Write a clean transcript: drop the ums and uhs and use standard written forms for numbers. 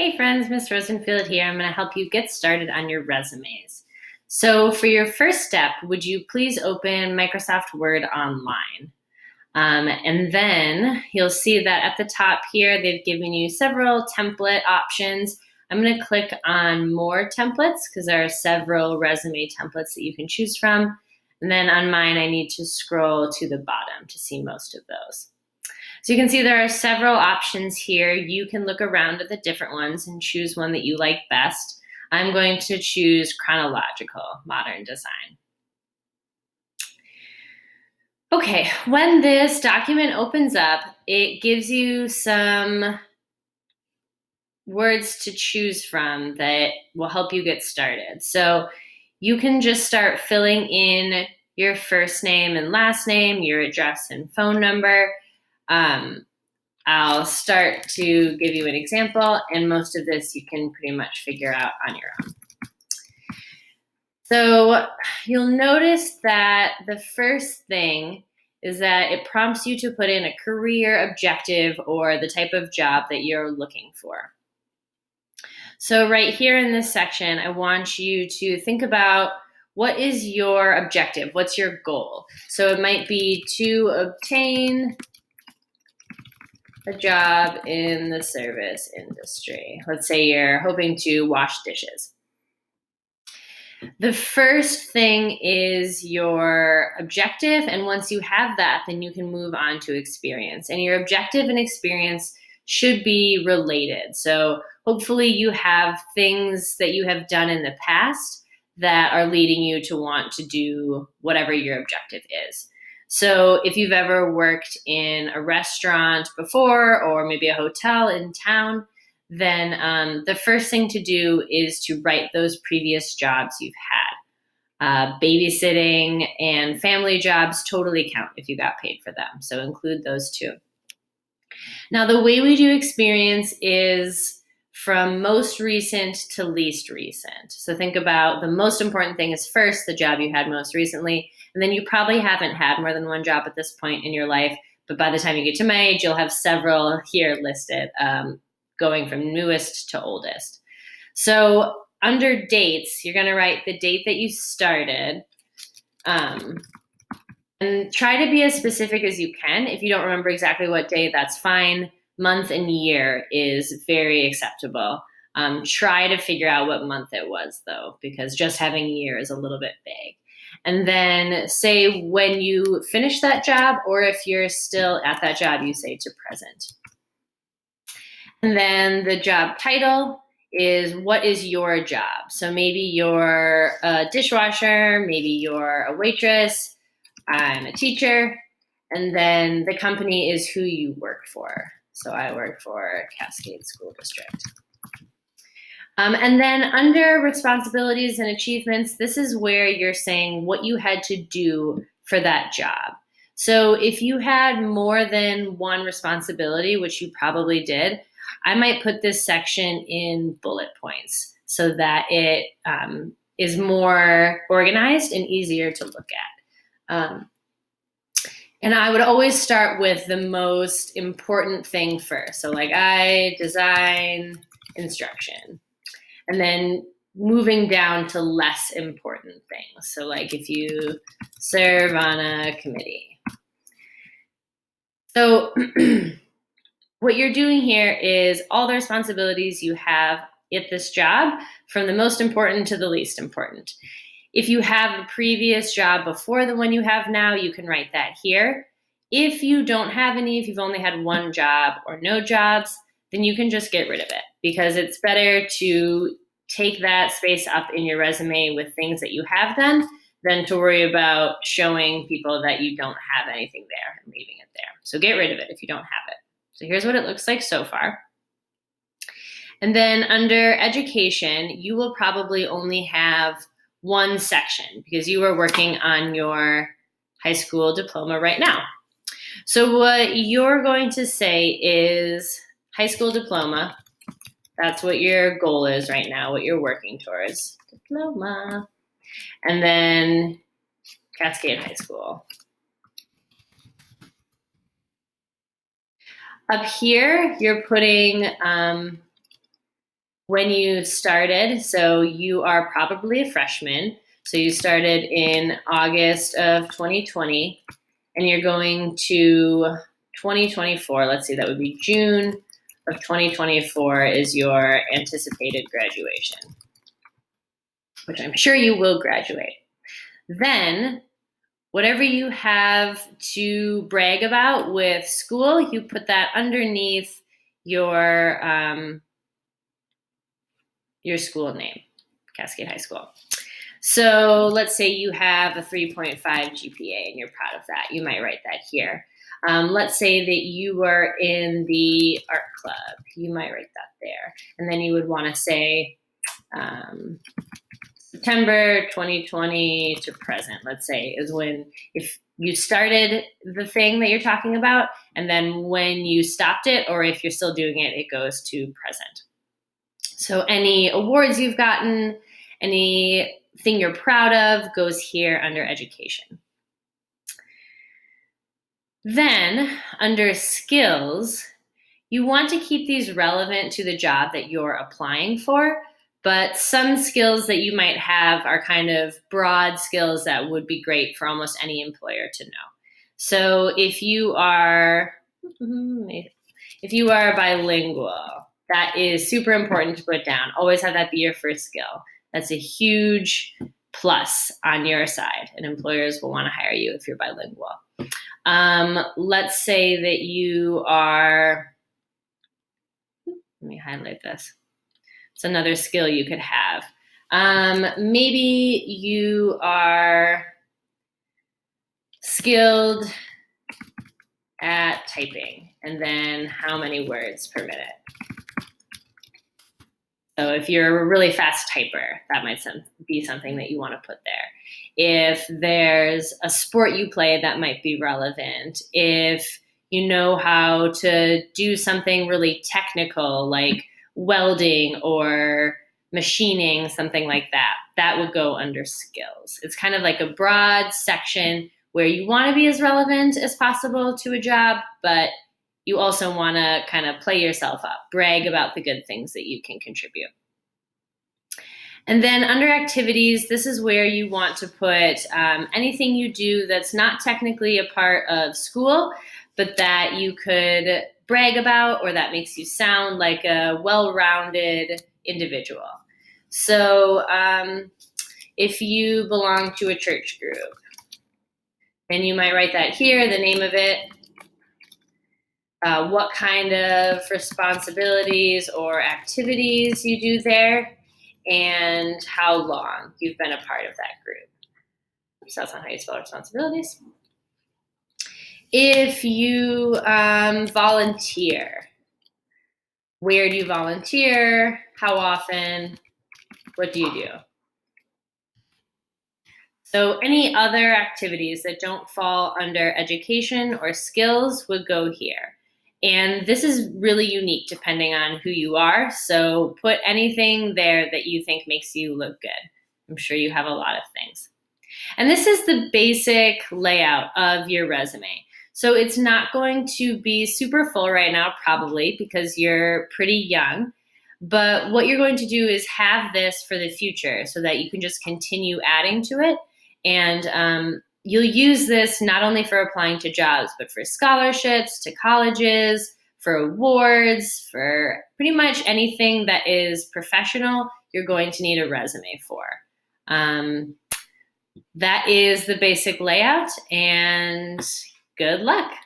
Hey friends, Miss Rosenfield here. I'm going to help you get started on your resumes. So for your first step, would you please open Microsoft Word online? And then you'll see that at the top here, they've given you several template options. I'm going to click on more templates because there are several resume templates that you can choose from. And then on mine, I need to scroll to the bottom to see most of those. So you can see there are several options here. You can look around at the different ones and choose one that you like best. I'm going to choose chronological modern design. Okay, when this document opens up, it gives you some words to choose from that will help you get started. So you can just start filling in your first name and last name, your address and phone number. I'll start to give you an example, and most of this you can pretty much figure out on your own. So you'll notice that the first thing is that it prompts you to put in a career objective or the type of job that you're looking for. So right here in this section, I want you to think about what is your objective? What's your goal? So it might be to obtain a job in the service industry. Let's say you're hoping to wash dishes. The first thing is your objective, and once you have that, then you can move on to experience. And your objective and experience should be related. So hopefully you have things that you have done in the past that are leading you to want to do whatever your objective is. So if you've ever worked in a restaurant before or maybe a hotel in town, then the first thing to do is to write those previous jobs you've had. Babysitting and family jobs totally count if you got paid for them, so include those too. Now, the way we do experience is from most recent to least recent. So think about the most important thing is first the job you had most recently, and then you probably haven't had more than one job at this point in your life, but by the time you get to my age, you'll have several here listed, going from newest to oldest. So under dates, you're going to write the date that you started, and try to be as specific as you can. If you don't remember exactly what day, that's fine. Month and year is very acceptable. Try to figure out what month it was, though, because just having year is a little bit vague. And then say when you finish that job, or if you're still at that job, you say to present. And then the job title is what is your job? So maybe you're a dishwasher, maybe you're a waitress, I'm a teacher, and then the company is who you work for. So I work for Cascade School District. And then under responsibilities and achievements, this is where you're saying what you had to do for that job. So if you had more than one responsibility, which you probably did, I might put this section in bullet points so that it is more organized and easier to look at. And I would always start with the most important thing first. So like I design instruction. And then moving down to less important things. So like if you serve on a committee. So what you're doing here is all the responsibilities you have at this job, from the most important to the least important. If you have a previous job before the one you have now, you can write that here. If you don't have any, if you've only had one job or no jobs, then you can just get rid of it, because it's better to take that space up in your resume with things that you have done than to worry about showing people that you don't have anything there and leaving it there. So get rid of it if you don't have it. So here's what it looks like so far. And then under education, you will probably only have one section because you are working on your high school diploma right now. So what you're going to say is high school diploma. That's what your goal is right now, what you're working towards. Diploma. And then Cascade High School. Up here, you're putting when you started. So you are probably a freshman. So you started in August of 2020 and you're going to 2024. Let's see, that would be June of 2024 is your anticipated graduation, which I'm sure you will graduate. Then, whatever you have to brag about with school, you put that underneath your school name, Cascade High School. So let's say you have a 3.5 GPA and you're proud of that. You might write that here. Let's say that you were in the art club. You might write that there. And then you would want to say September 2020 to present, let's say, is when, if you started the thing that you're talking about, and then when you stopped it, or if you're still doing it, it goes to present. So any awards you've gotten, anything you're proud of goes here under education. Then under skills, you want to keep these relevant to the job that you're applying for, but some skills that you might have are kind of broad skills that would be great for almost any employer to know. So if you are bilingual, that is super important to put down. Always have that be your first skill. That's a huge plus on your side, and employers will want to hire you if you're bilingual. Let's say that you are, let me highlight this. It's another skill you could have. Maybe you are skilled at typing, and then how many words per minute. So if you're a really fast typer, that might be something that you want to put there. If there's a sport you play, that might be relevant. If you know how to do something really technical like welding or machining, something like that, that would go under skills. It's kind of like a broad section where you want to be as relevant as possible to a job, but you also want to kind of play yourself up, brag about the good things that you can contribute. And then under activities, this is where you want to put anything you do that's not technically a part of school, but that you could brag about or that makes you sound like a well-rounded individual. So if you belong to a church group, and you might write that here, the name of it, what kind of responsibilities or activities you do there, and how long you've been a part of that group. So that's not how you spell responsibilities. If you volunteer, where do you volunteer? How often? What do you do? So any other activities that don't fall under education or skills would go here. And this is really unique depending on who you are. So put anything there that you think makes you look good. I'm sure you have a lot of things. And this is the basic layout of your resume. So it's not going to be super full right now, probably because you're pretty young. But what you're going to do is have this for the future so that you can just continue adding to it. And you'll use this not only for applying to jobs, but for scholarships, to colleges, for awards, for pretty much anything that is professional, you're going to need a resume for. That is the basic layout, and good luck.